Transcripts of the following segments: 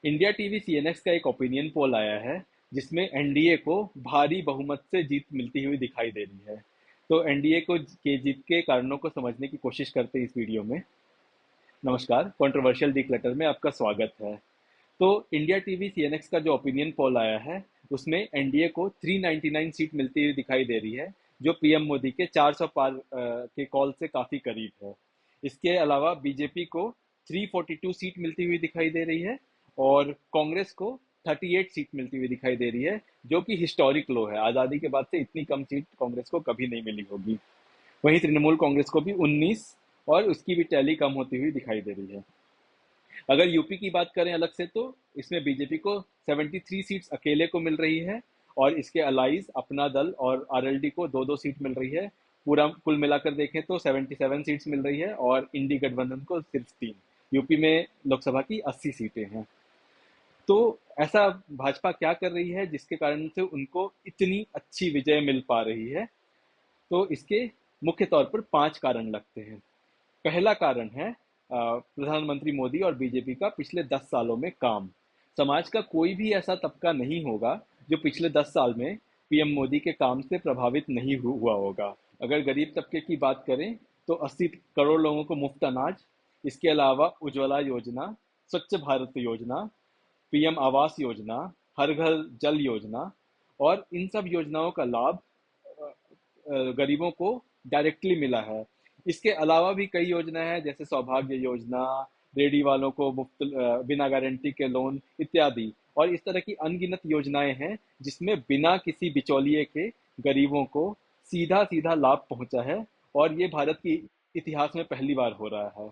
India TV CNX का एक opinion poll आया है जिसमें एनडीए को भारी बहुमत से जीत मिलती हुई दिखाई दे रही है। तो एनडीए को के जीत के कारणों को समझने की कोशिश करते हैं इस वीडियो में। नमस्कार, कंट्रोवर्शियल डिक्लटर में आपका स्वागत है। तो इंडिया टीवी सीएनएक्स का जो ओपिनियन पोल आया है उसमें एनडीए को 399 सीट मिलती हुई दिखाई दे रही है, जो पीएम मोदी के 400 पार के कॉल से काफी करीब है। इसके अलावा बीजेपी को 342 सीट मिलती हुई दिखाई दे रही है और कांग्रेस को 38 सीट मिलती हुई दिखाई दे रही है, जो कि हिस्टोरिक लो है। आजादी के बाद से इतनी कम सीट कांग्रेस को कभी नहीं मिली होगी। वहीं तृणमूल कांग्रेस को भी 19 और उसकी भी टैली कम होती हुई दिखाई दे रही है। अगर यूपी की बात करें अलग से, तो इसमें बीजेपी को 73 सीट्स अकेले को मिल रही है और इसके अलाइज अपना दल और आरएलडी को दो दो सीट मिल रही है। पूरा कुल मिलाकर देखें तो 77 सीट्स मिल रही है और इंडी गठबंधन को सिर्फ 3। यूपी में लोकसभा की 80 सीटें हैं। तो ऐसा भाजपा क्या कर रही है जिसके कारण से उनको इतनी अच्छी विजय मिल पा रही है? तो इसके मुख्य तौर पर 5 कारण लगते हैं। पहला कारण है प्रधानमंत्री मोदी और बीजेपी का पिछले 10 सालों में काम। समाज का कोई भी ऐसा तबका नहीं होगा जो पिछले 10 साल में पीएम मोदी के काम से प्रभावित नहीं हुआ होगा। अगर गरीब तबके की बात करें तो 80 करोड़ लोगों को मुफ्त अनाज, इसके अलावा उज्ज्वला योजना, स्वच्छ भारत योजना, पीएम आवास योजना, हर घर जल योजना और इन सब योजनाओं का लाभ गरीबों को डायरेक्टली मिला है। इसके अलावा भी कई योजनाएं हैं जैसे सौभाग्य योजना, रेडी वालों को मुफ्त बिना गारंटी के लोन इत्यादि। और इस तरह की अनगिनत योजनाएं हैं जिसमें बिना किसी बिचौलिए के गरीबों को सीधा सीधा लाभ पहुंचा है और ये भारत की इतिहास में पहली बार हो रहा है।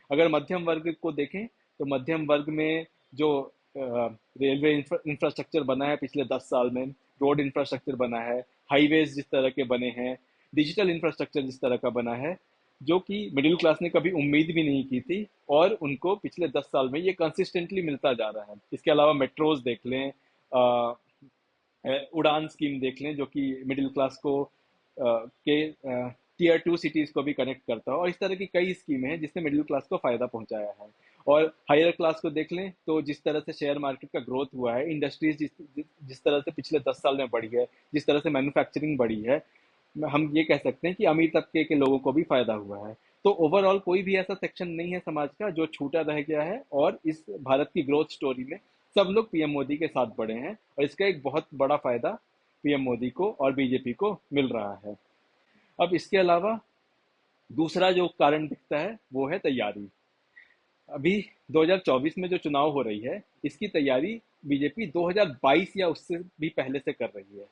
अगर मध्यम वर्ग को देखें तो मध्यम वर्ग में जो रेलवे इंफ्रास्ट्रक्चर बना है पिछले 10 साल में, रोड इंफ्रास्ट्रक्चर बना है, हाईवेज जिस तरह के बने हैं, डिजिटल इंफ्रास्ट्रक्चर जिस तरह का बना है, जो कि मिडिल क्लास ने कभी उम्मीद भी नहीं की थी और उनको पिछले 10 साल में ये कंसिस्टेंटली मिलता जा रहा है। इसके अलावा मेट्रोज देख लें, उड़ान स्कीम देख लें जो कि मिडिल क्लास को के टीयर 2 सिटीज को भी कनेक्ट करता है और इस तरह की कई स्कीमें हैं जिसने मिडिल क्लास को फायदा पहुंचाया है। और हायर क्लास को देख लें तो जिस तरह से शेयर मार्केट का ग्रोथ हुआ है, इंडस्ट्रीज जिस तरह से पिछले 10 साल में बढ़ी है, जिस तरह से मैन्युफैक्चरिंग बढ़ी है, हम ये कह सकते हैं कि अमीर तबके के लोगों को भी फायदा हुआ है। तो ओवरऑल कोई भी ऐसा सेक्शन नहीं है समाज का जो छूटा रह गया है और इस भारत की ग्रोथ स्टोरी में सब लोग पीएम मोदी के साथ बढ़े हैं और इसका एक बहुत बड़ा फायदा पीएम मोदी को और बीजेपी को मिल रहा है। अब इसके अलावा दूसरा जो कारण दिखता है वो है तैयारी। अभी 2024 में जो चुनाव हो रही है इसकी तैयारी बीजेपी 2022 या उससे भी पहले से कर रही है।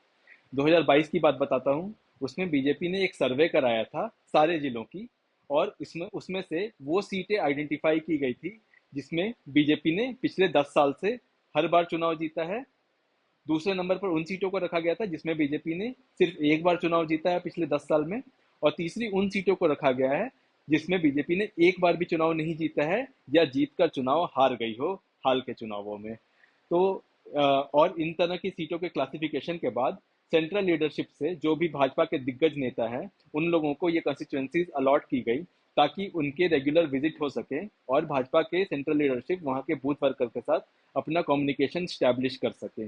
2022 की बात बताता हूँ। उसमें बीजेपी ने एक सर्वे कराया था सारे जिलों की और इसमें उसमें से वो सीटें आइडेंटिफाई की गई थी जिसमें बीजेपी ने पिछले 10 साल से हर बार चुनाव जीता है। दूसरे नंबर पर उन सीटों को रखा गया था जिसमें बीजेपी ने सिर्फ एक बार चुनाव जीता है पिछले 10 साल में। और तीसरी उन सीटों को रखा गया है जिसमें बीजेपी ने एक बार भी चुनाव नहीं जीता है या जीत कर चुनाव हार गई हो हाल के चुनावों में। तो और इन तरह की सीटों के क्लासिफिकेशन के बाद सेंट्रल लीडरशिप से जो भी भाजपा के दिग्गज नेता हैं उन लोगों को ये कंस्टिट्यूएंसीज अलॉट की गई ताकि उनके रेगुलर विजिट हो सके और भाजपा के सेंट्रल लीडरशिप वहाँ के बूथ वर्कर के साथ अपना कम्युनिकेशन स्टैब्लिश कर सके।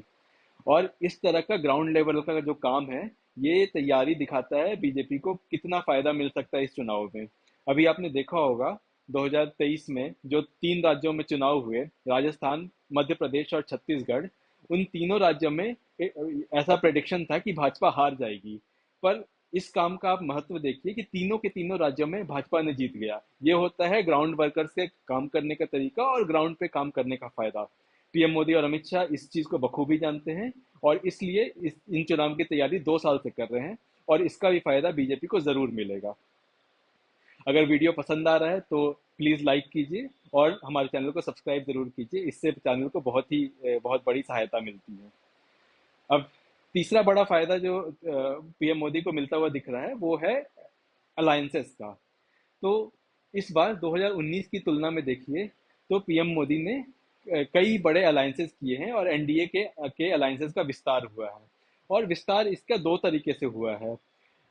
और इस तरह का ग्राउंड लेवल का जो काम है ये तैयारी दिखाता है बीजेपी को कितना फायदा मिल सकता है इस चुनाव में। अभी आपने देखा होगा 2023 में जो 3 राज्यों में चुनाव हुए, राजस्थान, मध्य प्रदेश और छत्तीसगढ़, उन तीनों राज्यों में ऐसा प्रेडिक्शन था कि भाजपा हार जाएगी। पर इस काम का आप महत्व देखिए कि तीनों के तीनों राज्यों में भाजपा ने जीत गया। ये होता है ग्राउंड वर्कर्स के काम करने का तरीका और ग्राउंड पे काम करने का फायदा। पीएम मोदी और अमित शाह इस चीज को बखूबी जानते हैं और इसलिए इन चुनाव की तैयारी 2 साल से कर रहे हैं और इसका भी फायदा बीजेपी को जरूर मिलेगा। अगर वीडियो पसंद आ रहा है तो प्लीज लाइक कीजिए और हमारे चैनल को सब्सक्राइब जरूर कीजिए। इससे चैनल को बहुत बड़ी सहायता मिलती है। अब तीसरा बड़ा फायदा जो पीएम मोदी को मिलता हुआ दिख रहा है वो है अलायंसेस का। तो इस बार 2019 की तुलना में देखिए तो पीएम मोदी ने कई बड़े अलायंसेस किए हैं और एनडीए के अलायंसेस का विस्तार हुआ है। और विस्तार इसका दो तरीके से हुआ है।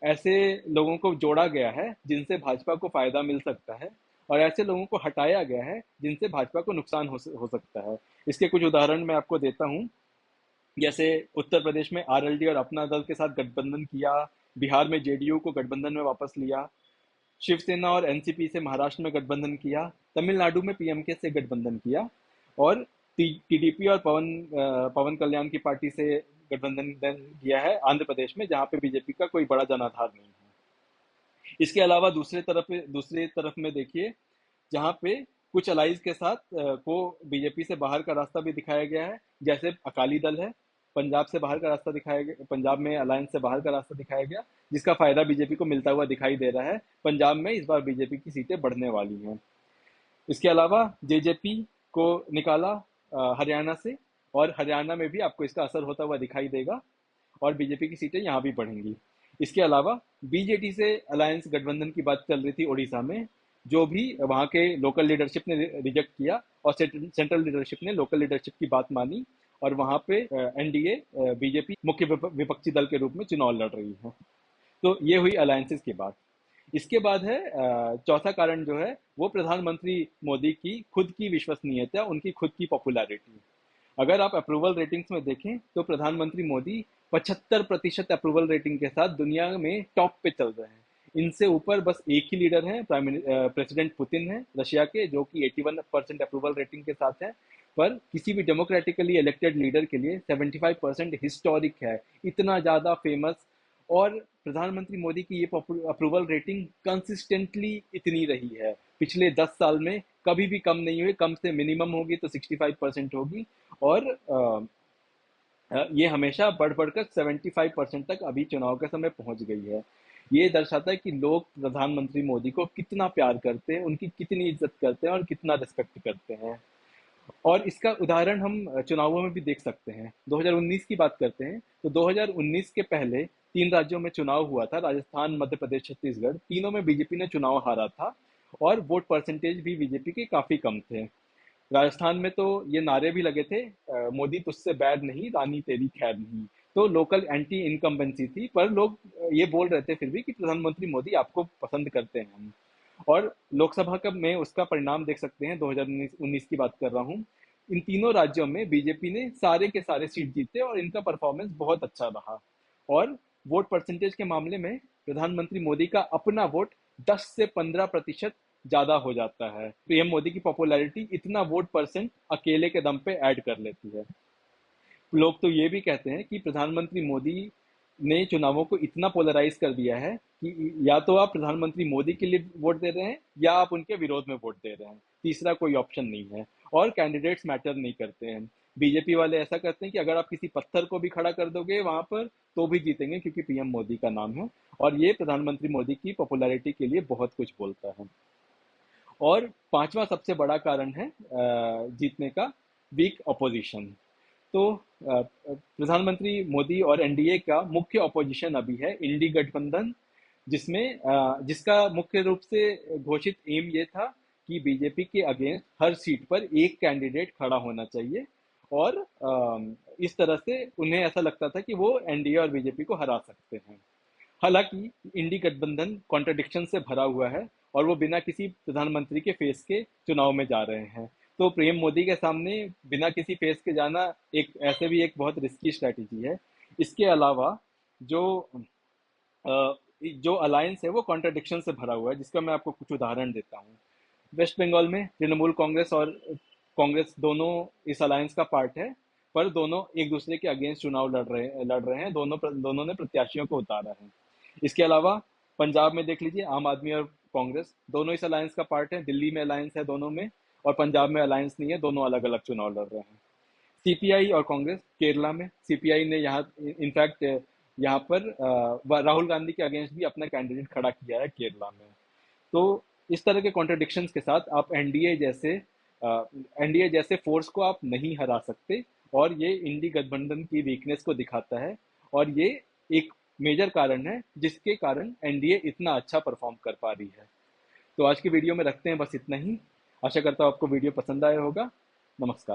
ऐसे लोगों को जोड़ा गया है जिनसे भाजपा को फायदा मिल सकता है और ऐसे लोगों को हटाया गया है जिनसे भाजपा को नुकसान हो सकता है। इसके कुछ उदाहरण मैं आपको देता हूँ। जैसे उत्तर प्रदेश में आरएलडी और अपना दल के साथ गठबंधन किया, बिहार में जेडीयू को गठबंधन में वापस लिया, शिवसेना और एनसीपी से महाराष्ट्र में गठबंधन किया, तमिलनाडु में पीएमके से गठबंधन किया, और टीडीपी और पवन कल्याण की पार्टी से गठबंधन किया है आंध्र प्रदेश में, जहां पे बीजेपी का कोई बड़ा जनाधार नहीं है। इसके अलावा दूसरी तरफ में देखिए, जहां पे कुछ अलाइज के साथ को बीजेपी से बाहर का रास्ता भी दिखाया गया है। जैसे अकाली दल है, पंजाब से बाहर का रास्ता दिखाया गया, पंजाब में अलायंस से बाहर का रास्ता दिखाया गया, जिसका फायदा बीजेपी को मिलता हुआ दिखाई दे रहा है। पंजाब में इस बार बीजेपी की सीटें बढ़ने वाली हैं। इसके अलावा जेजेपी को निकाला हरियाणा से, और हरियाणा में भी आपको इसका असर होता हुआ दिखाई देगा, और बीजेपी की सीटें यहाँ भी बढ़ेंगी। इसके अलावा बीजेटी से अलायंस गठबंधन की बात चल रही थी उड़ीसा में, जो भी वहाँ के लोकल लीडरशिप ने रिजेक्ट किया, और सेंट्रल लीडरशिप ने लोकल लीडरशिप की बात मानी, और वहाँ पे एनडीए बीजेपी मुख्य विपक्षी दल के रूप में चुनाव लड़ रही है। तो ये हुई अलायंसेस की बात। इसके बाद है चौथा कारण जो है वो प्रधानमंत्री मोदी की खुद की विश्वसनीयता, उनकी खुद की पॉपुलैरिटी। अगर आप अप्रूवल रेटिंग्स में देखें तो प्रधानमंत्री मोदी 75% अप्रूवल रेटिंग के साथ दुनिया में टॉप पे चल रहे हैं। इनसे ऊपर बस एक ही लीडर है, प्रेसिडेंट पुतिन है रशिया के, जो कि 81% अप्रूवल रेटिंग के साथ है। पर किसी भी डेमोक्रेटिकली इलेक्टेड लीडर के लिए 75% हिस्टोरिक है, इतना ज़्यादा फेमस। और प्रधानमंत्री मोदी की ये अप्रूवल रेटिंग कंसिस्टेंटली इतनी रही है पिछले 10 साल में, कभी भी कम नहीं हुई। कम से मिनिमम होगी तो 65% होगी, और ये हमेशा बढ़ बढ़कर 75% तक अभी चुनाव के समय पहुंच गई है। ये दर्शाता है कि लोग प्रधानमंत्री मोदी को कितना प्यार करते हैं, उनकी कितनी इज्जत करते हैं और कितना रिस्पेक्ट करते हैं। और इसका उदाहरण हम चुनावों में भी देख सकते हैं। 2019 की बात करते हैं तो 2019 के पहले 3 राज्यों में चुनाव हुआ था, राजस्थान, मध्य प्रदेश, छत्तीसगढ़। तीनों में बीजेपी ने चुनाव हारा था, और वोट परसेंटेज भी बीजेपी के काफी कम थे। राजस्थान में तो ये नारे भी लगे थे, मोदी तुझसे बैर नहीं, रानी तेरी खैर नहीं। तो लोकल एंटी इनकम्बेंसी थी, पर लोग ये बोल रहे थे फिर भी कि प्रधानमंत्री मोदी आपको पसंद करते हैं हम। और लोकसभा का में उसका परिणाम देख सकते हैं, 2019 की बात कर रहा हूँ। इन तीनों राज्यों में बीजेपी ने सारे के सारे सीट जीते, और इनका परफॉर्मेंस बहुत अच्छा रहा। और वोट परसेंटेज के मामले में प्रधानमंत्री मोदी का अपना वोट 10 से 15% ज्यादा हो जाता है। पीएम मोदी की पॉपुलैरिटी इतना वोट परसेंट अकेले के दम पे ऐड कर लेती है। लोग तो ये भी कहते हैं कि प्रधानमंत्री मोदी ने चुनावों को इतना पोलराइज कर दिया है कि या तो आप प्रधानमंत्री मोदी के लिए वोट दे रहे हैं, या आप उनके विरोध में वोट दे रहे हैं, तीसरा कोई ऑप्शन नहीं है। और कैंडिडेट्स मैटर नहीं करते हैं। बीजेपी वाले ऐसा करते हैं कि अगर आप किसी पत्थर को भी खड़ा कर दोगे वहां पर तो भी जीतेंगे, क्योंकि पीएम मोदी का नाम है। और ये प्रधानमंत्री मोदी की पॉपुलैरिटी के लिए बहुत कुछ बोलता है। और पांचवा सबसे बड़ा कारण है जीतने का, वीक अपोजिशन। तो प्रधानमंत्री मोदी और एनडीए का मुख्य अपोजिशन अभी है इंडी गठबंधन, जिसका मुख्य रूप से घोषित एम ये था कि बीजेपी के अगेंस्ट हर सीट पर एक कैंडिडेट खड़ा होना चाहिए, और इस तरह से उन्हें ऐसा लगता था कि वो एनडीए और बीजेपी को हरा सकते हैं। हालांकि इंडी गठबंधन कॉन्ट्रडिक्शन से भरा हुआ है, और वो बिना किसी प्रधानमंत्री के फेस के चुनाव में जा रहे हैं। तो पीएम मोदी के सामने बिना किसी फेस के जाना एक ऐसे भी एक बहुत रिस्की स्ट्रैटेजी है। इसके अलावा जो जो अलायंस है वो कॉन्ट्रडिक्शन से भरा हुआ है, जिसका मैं आपको कुछ उदाहरण देता हूँ। वेस्ट बंगाल में तृणमूल कांग्रेस और कांग्रेस दोनों इस अलायंस का पार्ट है, पर दोनों एक दूसरे के अगेंस्ट चुनाव लड़ रहे हैं। दोनों ने प्रत्याशियों को उतारा है। इसके अलावा पंजाब में देख लीजिए, आम आदमी और कांग्रेस दोनों इस अलायंस का पार्ट है। दिल्ली में अलायंस है दोनों में, और पंजाब में अलायंस नहीं है, दोनों अलग अलग चुनाव लड़ रहे हैं। सीपीआई और कांग्रेस केरला में, सीपीआई ने यहाँ इनफैक्ट यहाँ पर राहुल गांधी के अगेंस्ट भी अपना कैंडिडेट खड़ा किया है केरला में। तो इस तरह के कॉन्ट्रडिक्शंस के साथ आप एनडीए जैसे फोर्स को आप नहीं हरा सकते, और ये इंडी गठबंधन की वीकनेस को दिखाता है। और ये एक मेजर कारण है जिसके कारण एनडीए इतना अच्छा परफॉर्म कर पा रही है। तो आज की वीडियो में रखते हैं बस इतना ही। आशा करता हूँ आपको वीडियो पसंद आया होगा। नमस्कार।